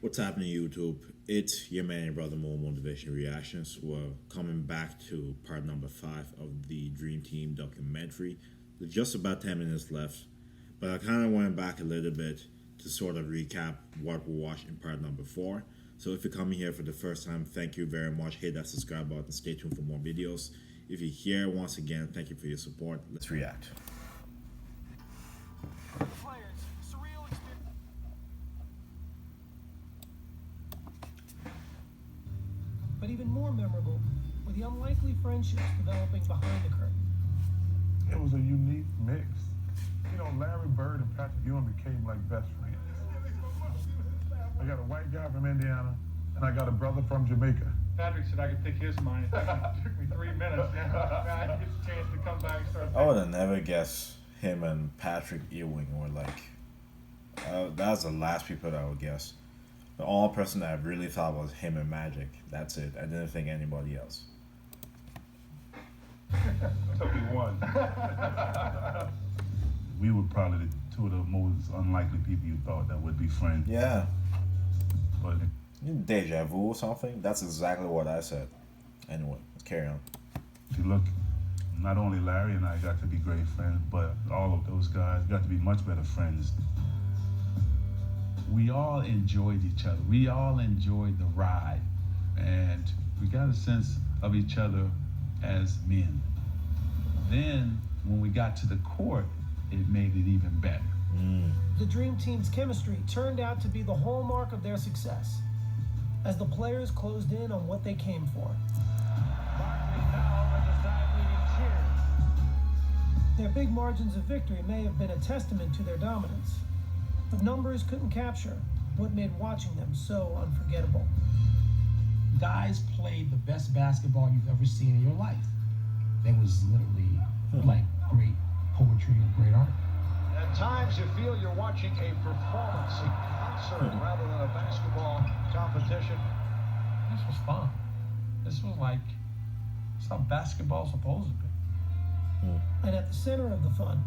What's happening, YouTube? It's your man and brother Mo Motivation Reactions. We're coming back to part number 5 of the Dream Team documentary. There's just about 10 minutes left, but I kind of went back a little bit to sort of recap what we watched in part number 4. So if you're coming here for the first time, thank you very much. Hit that subscribe button. Stay tuned for more videos. If you're here, once again, thank you for your support. Let's react. But even more memorable were the unlikely friendships developing behind the curtain. It was a unique mix. You know, Larry Bird and Patrick Ewing became like best friends. I got a white guy from Indiana, and I got a brother from Jamaica. Patrick said I could pick his mind. It took me 3 minutes. Now I get a chance to come back and start. I would have never guessed him and Patrick Ewing were like. That's the last people that I would guess. The only person that I really thought was him and Magic. That's it. I didn't think anybody else. Took me one. We were probably two of the most unlikely people you thought that would be friends. Yeah. But Deja vu or something? That's exactly what I said. Anyway, let's carry on. if you look, not only Larry and I got to be great friends, but all of those guys got to be much better friends. We all enjoyed each other. We all enjoyed the ride. And we got a sense of each other as men. Then, when we got to the court, it made it even better. The Dream Team's chemistry turned out to be the hallmark of their success as the players closed in on what they came for. Their big margins of victory may have been a testament to their dominance, but numbers couldn't capture what made watching them so unforgettable. Guys played the best basketball you've ever seen in your life. It was literally like great poetry or great art. At times you feel you're watching a performance, a concert, rather than a basketball competition. This was fun. This was like, it's how basketball's supposed to be. And at the center of the fun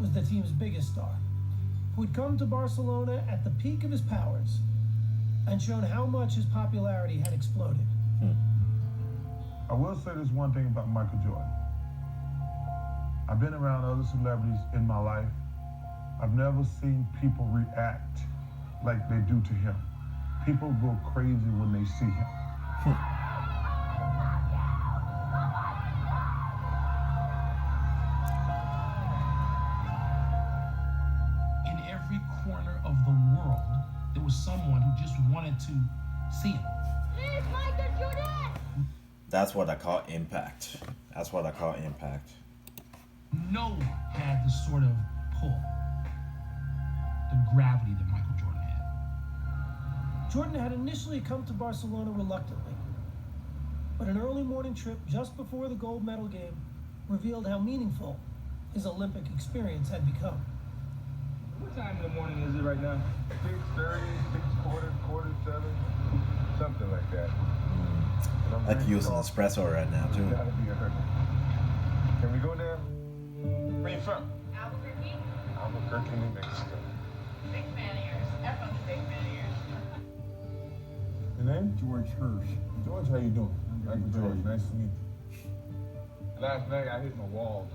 was the team's biggest star, who had come to Barcelona at the peak of his powers and shown how much his popularity had exploded. I will say this one thing about Michael Jordan. I've been around other celebrities in my life. I've never seen people react like they do to him. People go crazy when they see him. In every corner of the world, there was someone who just wanted to see him. Here's Michael Jordan! That's what I call impact. That's what I call impact. No one had the sort of pull, the gravity that Michael Jordan had. Jordan had initially come to Barcelona reluctantly, but an early morning trip just before the gold medal game revealed how meaningful his Olympic experience had become. What time in the morning is it right now? 6:30, 6:45, 6:45, something like that. I could use an espresso right now too. Gotta be a hurry. Can we go there? Where you from? Albuquerque, Albuquerque, New Mexico. big fan ears. Everyone's a big fan ears. Your name? George Hirsch. George, how you doing? Michael George, nice to meet you. Last night I hit my wall,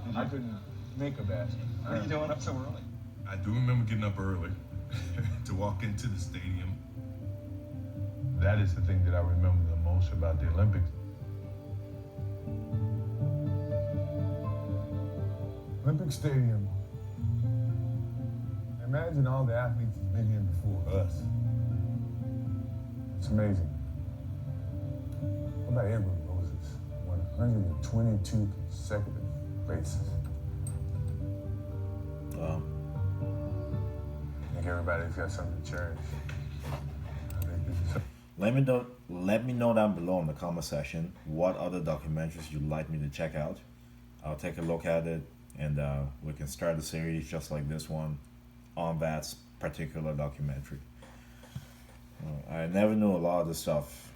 man. I couldn't make a basket. What are you doing up so early? I do remember getting up early to walk into the stadium. That is the thing that I remember the most about the Olympics. Olympic Stadium. Imagine all the athletes that's been here before us. It's amazing. What about Edwin Moses? Won 122 consecutive races. I think everybody's got something to cherish. I think this is Let me know down below in the comment section what other documentaries you'd like me to check out. I'll take a look at it, and we can start a series just like this one on that particular documentary. I never knew a lot of this stuff,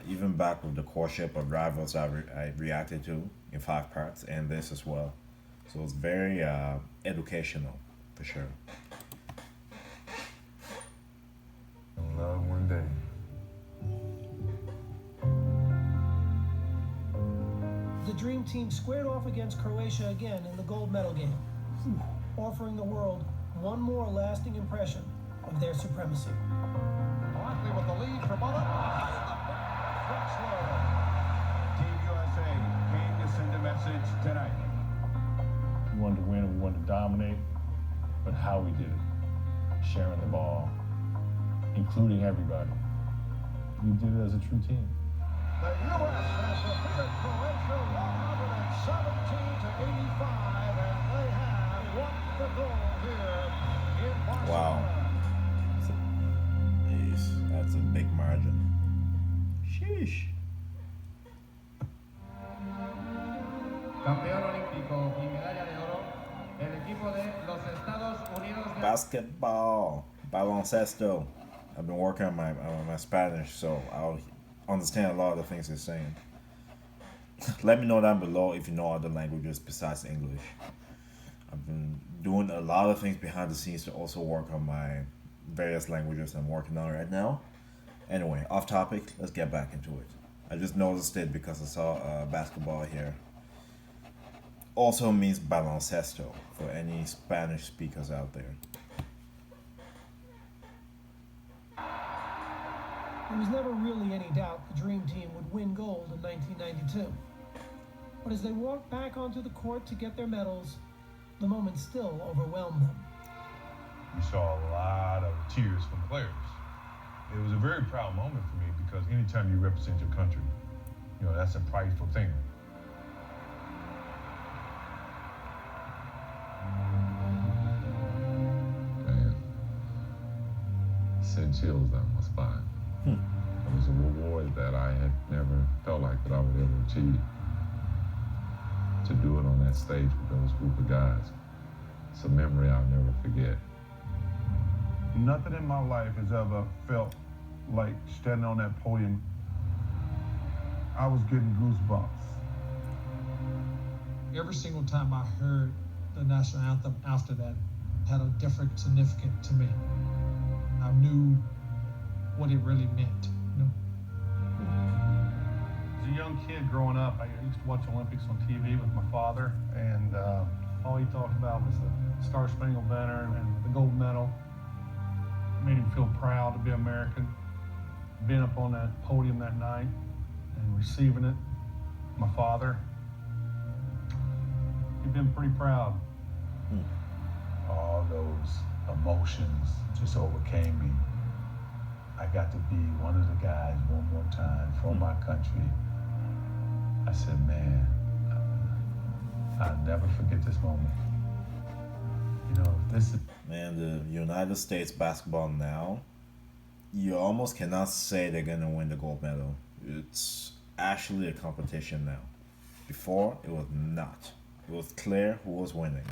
even back with the courtship of rivals I reacted to in 5 parts, and this as well. So it's very educational, for sure. love when Dream Team squared off against Croatia again in the gold medal game, offering the world one more lasting impression of their supremacy. Barkley with the lead for Mullen. Team USA came to send a message tonight. We wanted to win and we wanted to dominate, but how we did it, sharing the ball, including everybody. We did it as a true team. The U.S. has defeated Croatia 117-85, and they have won the gold here in Barcelona. Wow. That's a big margin. Sheesh. Campeón olímpico y medalla de oro, el equipo de los Estados Unidos de... Basketball, baloncesto. I've been working on my Spanish, so I'll understand a lot of the things they're saying. Let me know down below if you know other languages besides English. I've been doing a lot of things behind the scenes to also work on my various languages I'm working on right now. Anyway, off topic, let's get back into it. I just noticed it because I saw basketball here. Also means baloncesto for any Spanish speakers out there. There was never really any doubt the Dream Team would win gold in 1992. But as they walked back onto the court to get their medals, the moment still overwhelmed them. You saw a lot of tears from players. It was a very proud moment for me because anytime you represent your country, that's a prideful thing. Man, sent chills down my spine. It was a reward that I had never felt like that I would ever achieve. To do it on that stage with those group of guys, it's a memory I'll never forget. Nothing in my life has ever felt like standing on that podium. I was getting goosebumps. Every single time I heard the national anthem after that had a different significance to me. I knew what it really meant. As a young kid growing up, I used to watch Olympics on TV with my father, and all he talked about was the Star Spangled Banner and the gold medal. It made him feel proud to be American. Being up on that podium that night and receiving it, my father, he'd been pretty proud. All those emotions just overcame me. I got to be one of the guys one more time for my country. I said, man, I'll never forget this moment. This is... Man, the United States basketball now, you almost cannot say they're going to win the gold medal. It's actually a competition now. Before, it was not. It was clear who was winning.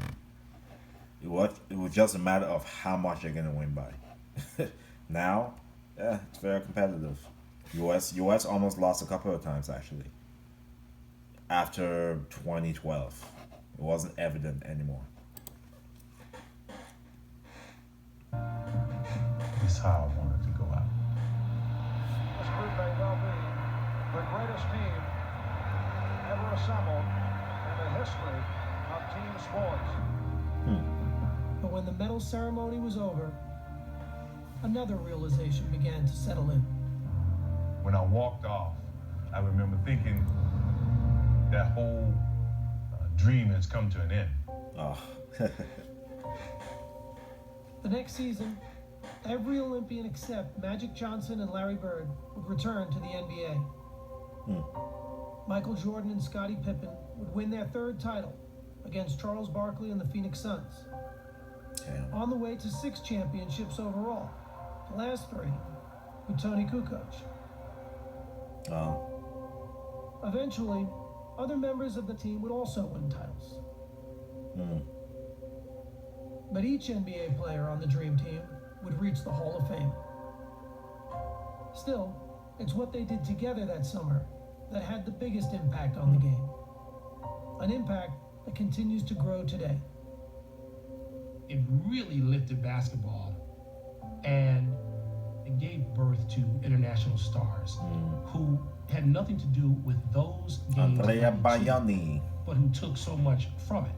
It was just a matter of how much they're going to win by. Now, yeah, it's very competitive. US almost lost a couple of times, actually. After 2012. It wasn't evident anymore. This is how I wanted to go out. This group may well be the greatest team ever assembled in the history of team sports. But when the medal ceremony was over, another realization began to settle in. When I walked off, I remember thinking that whole dream has come to an end. Oh. The next season, every Olympian except Magic Johnson and Larry Bird would return to the NBA. Michael Jordan and Scottie Pippen would win their third title against Charles Barkley and the Phoenix Suns. Damn. On the way to 6 championships overall, the last 3 with Tony Kukoc. Oh. Eventually, other members of the team would also win titles. But each NBA player on the Dream Team would reach the Hall of Fame. Still, it's what they did together that summer that had the biggest impact on the game. An impact that continues to grow today. It really lifted basketball, and It gave birth to international stars who had nothing to do with those games, Andrea but Baiani. who took so much from it.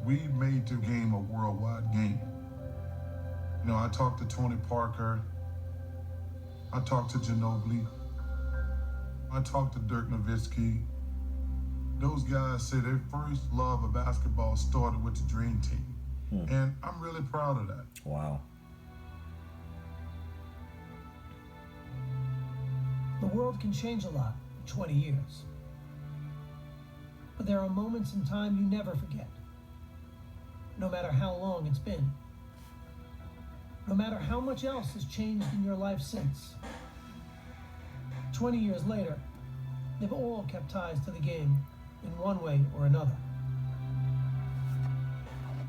We made the game a worldwide game. You know, I talked to Tony Parker. I talked to Ginobili. I talked to Dirk Nowitzki. Those guys say their first love of basketball started with the Dream Team. And I'm really proud of that. Wow. The world can change a lot in 20 years. But there are moments in time you never forget. No matter how long it's been. No matter how much else has changed in your life since. 20 years later, they've all kept ties to the game in one way or another.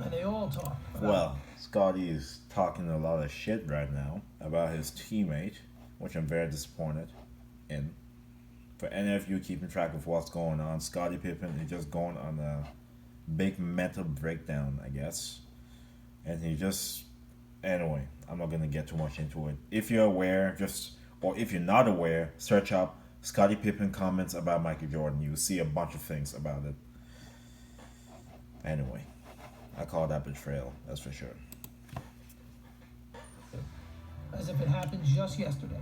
And they all talk about Well, Scotty is talking a lot of shit right now about his teammate, which I'm very disappointed in. For any of you keeping track of what's going on, Scottie Pippen is just going on a big mental breakdown, I guess. And he just... Anyway, I'm not going to get too much into it. If you're aware, or if you're not aware, search up Scottie Pippen comments about Michael Jordan. You'll see a bunch of things about it. Anyway, I call that betrayal, that's for sure. as if it happened just yesterday.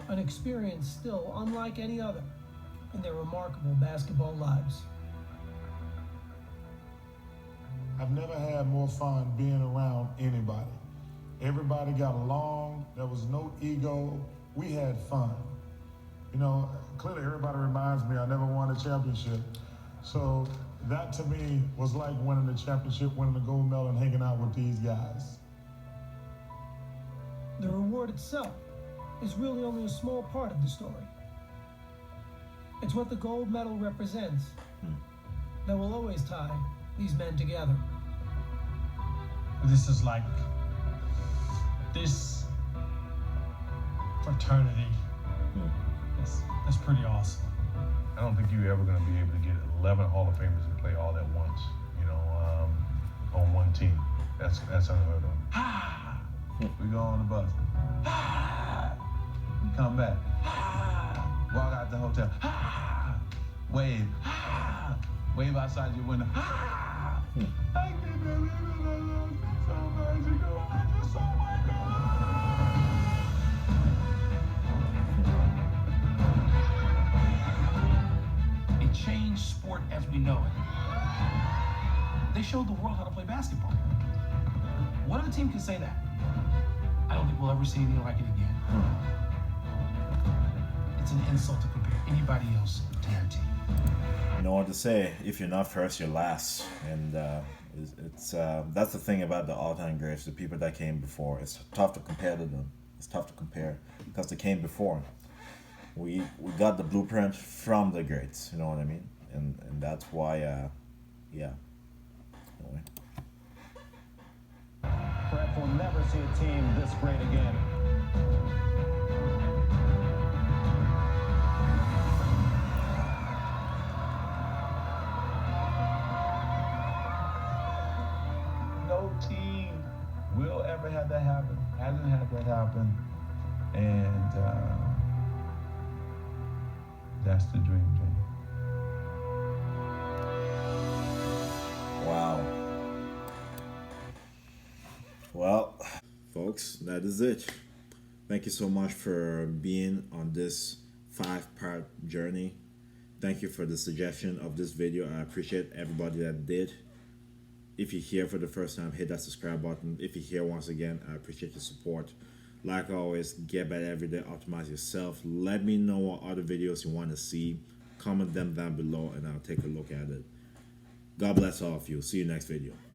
An experience still unlike any other in their remarkable basketball lives. I've never had more fun being around anybody. Everybody got along. There was no ego. We had fun. You know, clearly everybody reminds me I never won a championship. So that to me was like winning the championship, winning the gold medal, and hanging out with these guys. The reward itself is really only a small part of the story. It's what the gold medal represents that will always tie these men together. This is like this fraternity. That's pretty awesome. I don't think you're ever going to be able to get 11 Hall of Famers to play all at once, you know, on one team. That's unheard of. We go on the bus. We come back. Walk out the hotel. Wave. Wave outside your window. I can't believe it. It's so magical. I just saw my God. It changed sport as we know it. They showed the world how to play basketball. What other team can say that? I don't think we'll ever see anything like it again. It's an insult to compare anybody else to their team. You know what to say? If you're not first, you're last, and that's the thing about the all-time greats, the people that came before. It's tough to compare to them. It's tough to compare because they came before. We got the blueprint from the greats. You know what I mean? And that's why, yeah. Anyway. Perhaps we'll never see a team this great again. No team will ever have that happen. Hasn't had that happen. And that's the dream team. Wow. Well, folks, that is it. Thank you so much for being on this 5-part journey. Thank you for the suggestion of this video. I appreciate everybody that did. If you're here for the first time, hit that subscribe button. If you're here once again, I appreciate your support. Like always, get better every day, optimize yourself. Let me know what other videos you want to see. Comment them down below and I'll take a look at it. God bless all of you. See you next video.